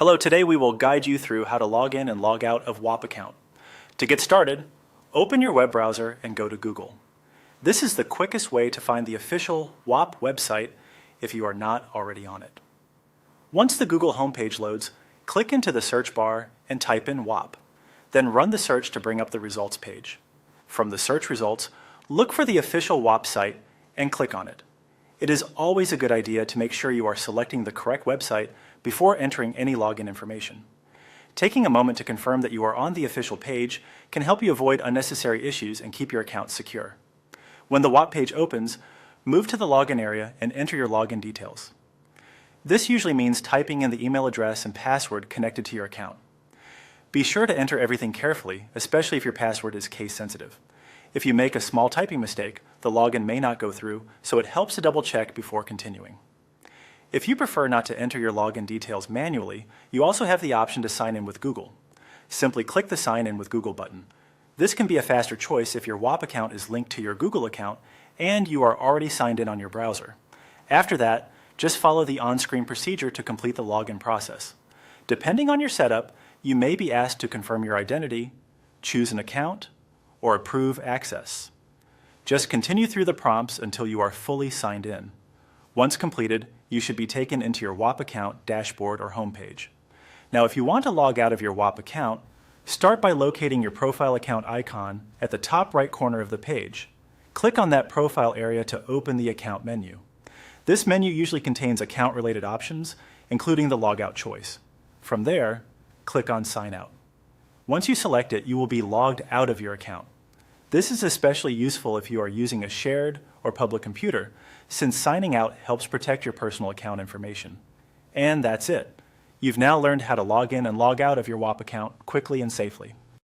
Hello, today we will guide you through how to log in and log out of Whop account. To get started, open your web browser and go to Google. This is the quickest way to find the official Whop website if you are not already on it. Once the Google homepage loads, click into the search bar and type in Whop. Then run the search to bring up the results page. From the search results, look for the official Whop site and click on it. It is always a good idea to make sure you are selecting the correct website before entering any login information. Taking a moment to confirm that you are on the official page can help you avoid unnecessary issues and keep your account secure. When the Whop page opens, move to the login area and enter your login details. This usually means typing in the email address and password connected to your account. Be sure to enter everything carefully, especially if your password is case sensitive. If you make a small typing mistake, the login may not go through, so it helps to double check before continuing. If you prefer not to enter your login details manually, you also have the option to sign in with Google. Simply click the Sign In with Google button. This can be a faster choice if your Whop account is linked to your Google account and you are already signed in on your browser. After that, just follow the on-screen procedure to complete the login process. Depending on your setup, you may be asked to confirm your identity, choose an account, or approve access. Just continue through the prompts until you are fully signed in. Once completed, you should be taken into your Whop account dashboard or homepage. Now, if you want to log out of your Whop account, start by locating your profile account icon at the top right corner of the page. Click on that profile area to open the account menu. This menu usually contains account-related options, including the logout choice. From there, click on Sign Out. Once you select it, you will be logged out of your account. This is especially useful if you are using a shared or public computer, since signing out helps protect your personal account information. And that's it. You've now learned how to log in and log out of your Whop account quickly and safely.